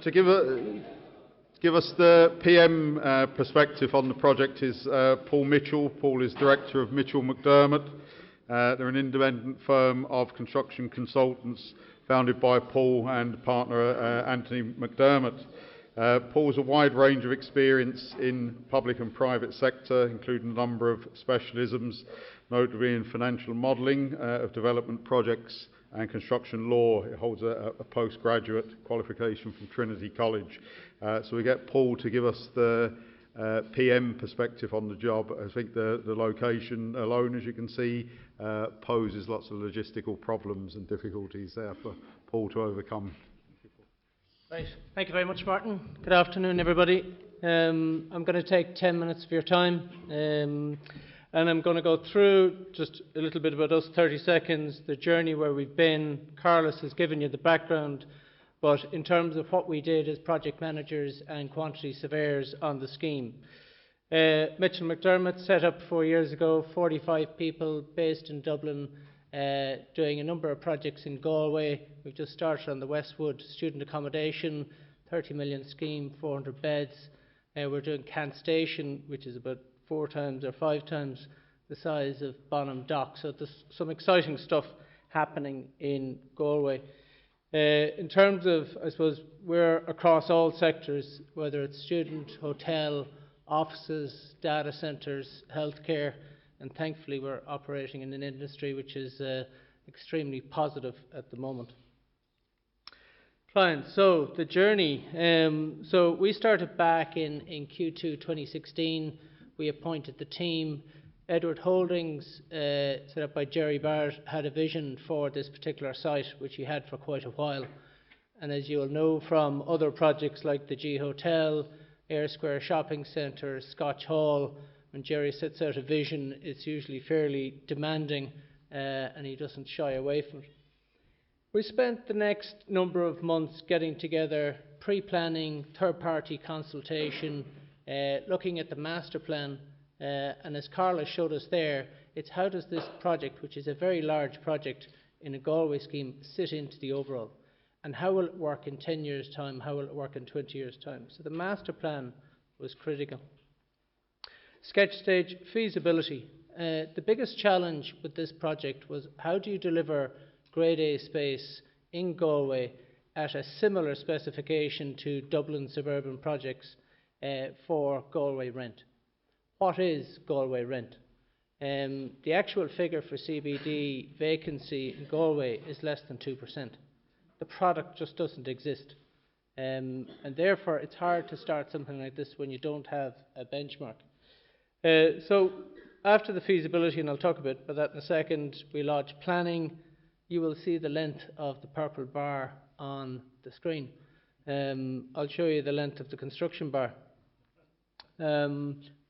To give us the PM perspective on the project is Paul Mitchell. Paul is Director of Mitchel McDermott. They're an independent firm of construction consultants founded by Paul and partner Anthony McDermott. Paul has a wide range of experience in public and private sector, including a number of specialisms, notably in financial modelling of development projects and construction law. It holds a postgraduate qualification from Trinity College. So we get Paul to give us the PM perspective on the job. I think the location alone, as you can see, poses lots of logistical problems and difficulties there for Paul to overcome. Right. Thank you very much, Martin. Good afternoon, everybody. I'm going to take 10 minutes of your time, and I'm going to go through just a little bit about us, 30 seconds, the journey where we've been. Carlos has given you the background, but in terms of what we did as project managers and quantity surveyors on the scheme. Mitchel McDermott set up 4 years ago, 45 people based in Dublin, doing a number of projects in Galway. We've just started on the Westwood student accommodation, 30 million scheme, 400 beds. We're doing Kent Station, which is about 4 times or 5 times the size of Bonham Dock. So there's some exciting stuff happening in Galway. In terms of, I suppose, we're across all sectors, whether it's student, hotel, offices, data centres, healthcare, and thankfully we're operating in an industry which is extremely positive at the moment. Clients, so the journey. So we started back in Q2 2016. We appointed the team. Edward Holdings, set up by Jerry Barrett, had a vision for this particular site, which he had for quite a while. And as you will know from other projects like the G Hotel, Ayr Square Shopping Centre, Scotch Hall, when Jerry sets out a vision, it's usually fairly demanding, and he doesn't shy away from it. We spent the next number of months getting together, pre-planning, third-party consultation, looking at the master plan, and as Carla showed us there, it's how does this project, which is a very large project in a Galway scheme, sit into the overall? And how will it work in 10 years' time? How will it work in 20 years' time? So the master plan was critical. Sketch stage, feasibility. The biggest challenge with this project was how do you deliver grade A space in Galway at a similar specification to Dublin suburban projects for Galway rent? What is Galway rent? The actual figure for CBD vacancy in Galway is less than 2%. The product just doesn't exist. And therefore it's hard to start something like this when you don't have a benchmark. So after the feasibility, and I'll talk a bit about that in a second, we lodged planning. You will see the length of the purple bar on the screen. I'll show you the length of the construction bar.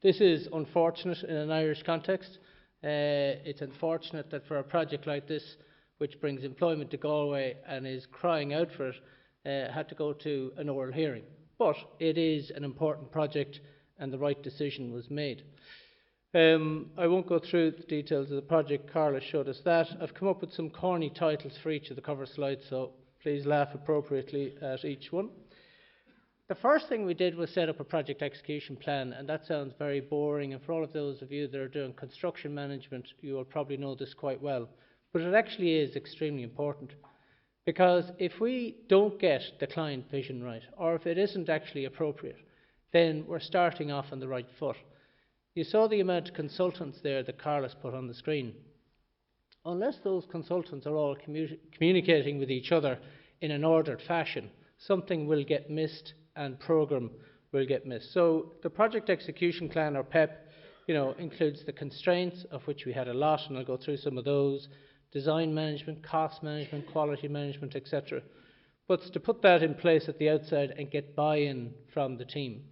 This is unfortunate in an Irish context. It's unfortunate that for a project like this, which brings employment to Galway and is crying out for it, had to go to an oral hearing. But it is an important project and the right decision was made. I won't go through the details of the project. Carla showed us that. I've come up with some corny titles for each of the cover slides, so please laugh appropriately at each one. The first thing we did was set up a project execution plan, and that sounds very boring, and for all of those of you that are doing construction management, you will probably know this quite well. But it actually is extremely important, because if we don't get the client vision right, or if it isn't actually appropriate, then we're starting off on the right foot. You saw the amount of consultants there that Carlos put on the screen. Unless those consultants are all communicating with each other in an ordered fashion, something will get missed and programme will get missed. So the project execution plan, or PEP, includes the constraints, of which we had a lot, and I'll go through some of those, design management, cost management, quality management, etc. But to put that in place at the outside and get buy-in from the team.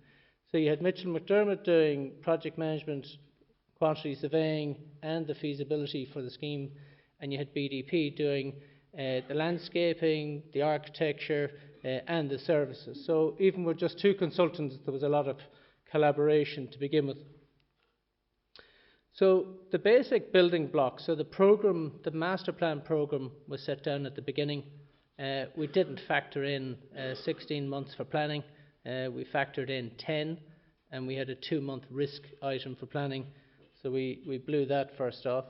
So you had Mitchel McDermott doing project management, quantity surveying, and the feasibility for the scheme, and you had BDP doing the landscaping, the architecture, and the services. So even with just 2 consultants, there was a lot of collaboration to begin with. So the basic building blocks, so the program, the master plan program was set down at the beginning. We didn't factor in 16 months for planning. We factored in 10, and we had a 2-month risk item for planning, so we blew that first off.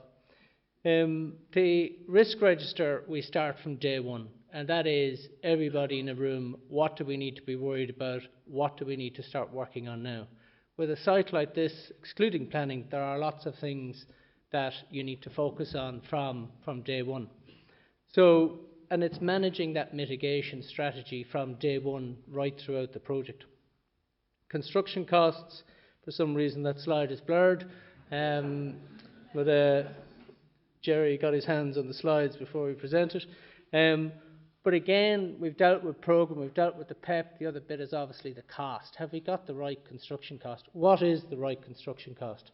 The risk register, we start from day one, and that is everybody in a room. What do we need to be worried about? What do we need to start working on now? With a site like this, excluding planning, there are lots of things that you need to focus on from day one. So, and it's managing that mitigation strategy from day one right throughout the project. Construction costs, for some reason that slide is blurred, but Jerry got his hands on the slides before we present it. But again, we've dealt with programme, we've dealt with the PEP. The other bit is obviously the cost. Have we got the right construction cost? What is the right construction cost?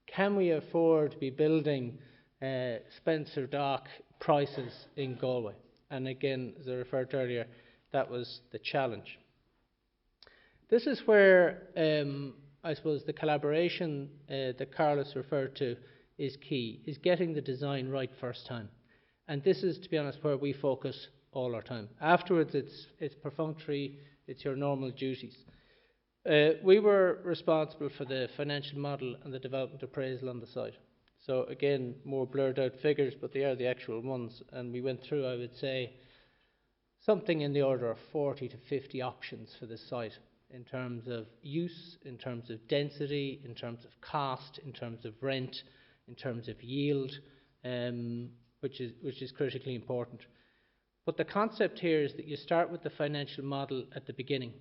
Can we afford to be building Spencer Dock prices in Galway? And again, as I referred to earlier, that was the challenge. This is where I suppose the collaboration that Carlos referred to is key, is getting the design right first time. And this is, to be honest, where we focus all our time. Afterwards, it's perfunctory, it's your normal duties. We were responsible for the financial model and the development appraisal on the site. So again, more blurred out figures, but they are the actual ones. And we went through, I would say, something in the order of 40 to 50 options for this site in terms of use, in terms of density, in terms of cost, in terms of rent, in terms of yield, which is critically important. But the concept here is that you start with the financial model at the beginning,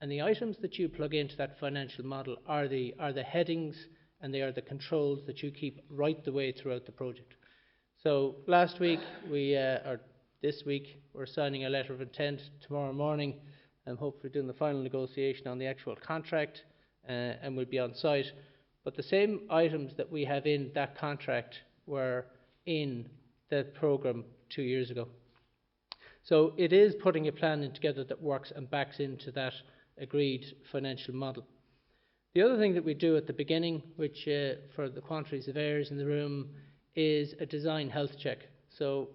and the items that you plug into that financial model are the headings, and they are the controls that you keep right the way throughout the project. So last week, or this week, we're signing a letter of intent. Tomorrow morning, I'm hopefully doing the final negotiation on the actual contract, and we'll be on site. But the same items that we have in that contract were in the programme 2 years ago. So it is putting a plan in together that works and backs into that agreed financial model. The other thing that we do at the beginning, which for the quantity surveyors in the room, is a design health check. So,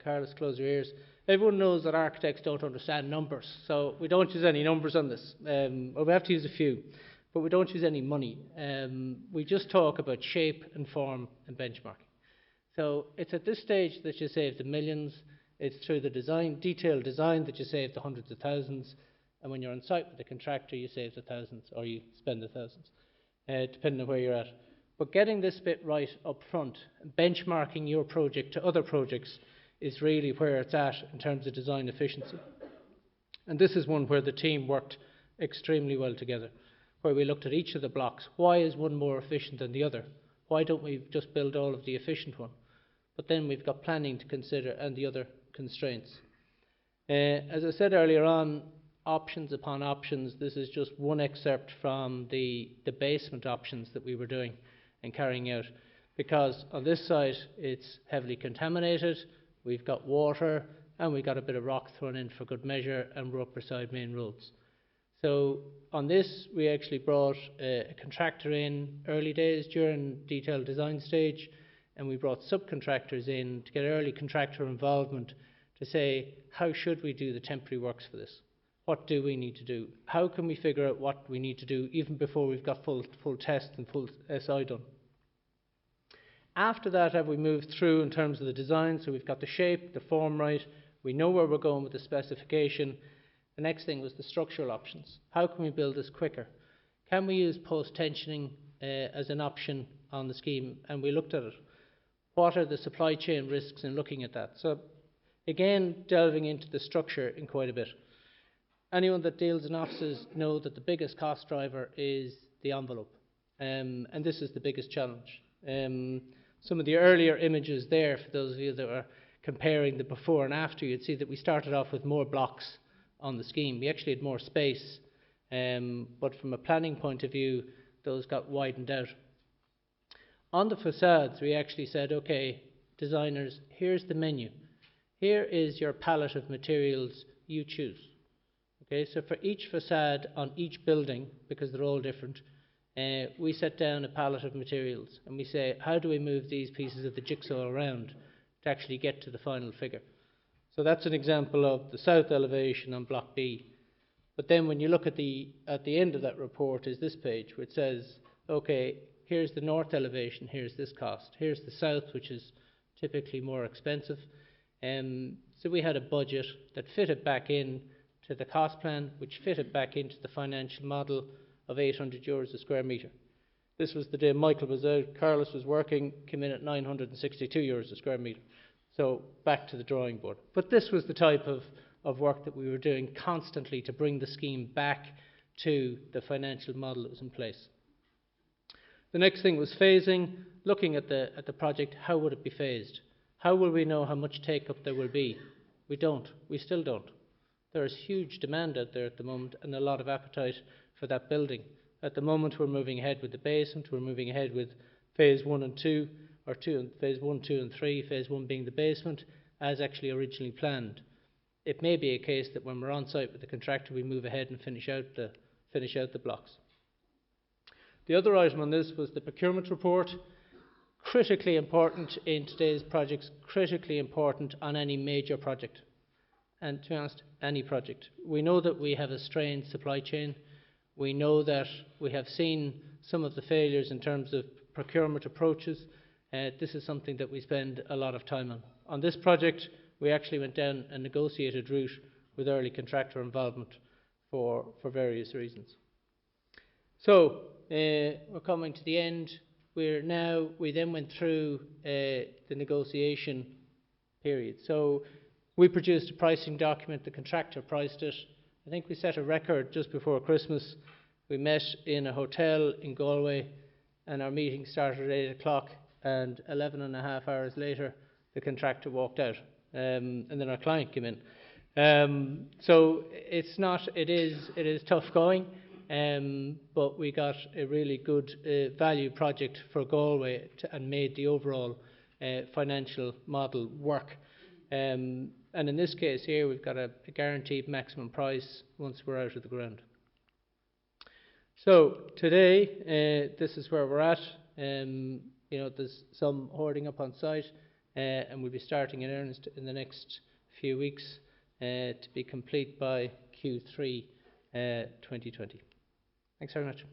Carlos, close your ears. Everyone knows that architects don't understand numbers, so we don't use any numbers on this. Or we have to use a few, but we don't use any money. We just talk about shape and form and benchmarking. So it's at this stage that you save the millions. It's through the design, detailed design, that you save the hundreds of thousands. And when you're on site with the contractor, you save the thousands, or you spend the thousands, depending on where you're at. But getting this bit right up front, benchmarking your project to other projects, is really where it's at in terms of design efficiency. And this is one where the team worked extremely well together, where we looked at each of the blocks. Why is one more efficient than the other? Why don't we just build all of the efficient one? But then we've got planning to consider and the other constraints. As I said earlier on, options upon options. This is just one excerpt from the basement options that we were doing and carrying out. Because on this site, it's heavily contaminated, we've got water, and we've got a bit of rock thrown in for good measure, and we're up beside main roads. So on this, we actually brought a contractor in early days during detailed design stage, and we brought subcontractors in to get early contractor involvement to say, how should we do the temporary works for this? What do we need to do? How can we figure out what we need to do even before we've got full test and full SI done? After that, have we moved through in terms of the design? So we've got the shape, the form right, we know where we're going with the specification. The next thing was the structural options. How can we build this quicker? Can we use post-tensioning as an option on the scheme? And we looked at it. What are the supply chain risks in looking at that? So again, delving into the structure in quite a bit. Anyone that deals in offices know that the biggest cost driver is the envelope. And this is the biggest challenge. Some of the earlier images there, for those of you that were comparing the before and after, you'd see that we started off with more blocks on the scheme. We actually had more space, but from a planning point of view, those got widened out. On the facades, we actually said, okay, designers, here's the menu. Here is your palette of materials you choose. Okay, so for each facade on each building, because they're all different, we set down a palette of materials and we say, how do we move these pieces of the jigsaw around to actually get to the final figure? So that's an example of the south elevation on Block B. But then when you look at the end of that report is this page, which says, okay, here's the north elevation, here's this cost. Here's the south, which is typically more expensive. So we had a budget that fitted back in to the cost plan, which fitted back into the financial model of €800 a square metre. This was the day Michael was out, Carlos was working, came in at €962 a square metre. So back to the drawing board. But this was the type of work that we were doing constantly to bring the scheme back to the financial model that was in place. The next thing was phasing, looking at the project, how would it be phased? How will we know how much take-up there will be? We don't. We still don't. There is huge demand out there at the moment and a lot of appetite for that building. At the moment we're moving ahead with the basement, we're moving ahead with phase 1 and 2, or phase 1, 2 and 3, phase 1 being the basement, as actually originally planned. It may be a case that when we're on site with the contractor we move ahead and finish out the blocks. The other item on this was the procurement report. Critically important in today's projects, critically important on any major project. And to be honest, any project. We know that we have a strained supply chain. We know that we have seen some of the failures in terms of procurement approaches. This is something that we spend a lot of time on. On this project, we actually went down a negotiated route with early contractor involvement for various reasons. So, we're coming to the end. We then went through the negotiation period. So, we produced a pricing document, the contractor priced it. I think we set a record just before Christmas. We met in a hotel in Galway and our meeting started at 8 o'clock and 11 and a half hours later the contractor walked out and then our client came in. So it is tough going, but we got a really good value project for Galway and made the overall financial model work. And in this case here, we've got a guaranteed maximum price once we're out of the ground. So today, this is where we're at. There's some hoarding up on site, and we'll be starting in earnest in the next few weeks to be complete by Q3 2020. Thanks very much.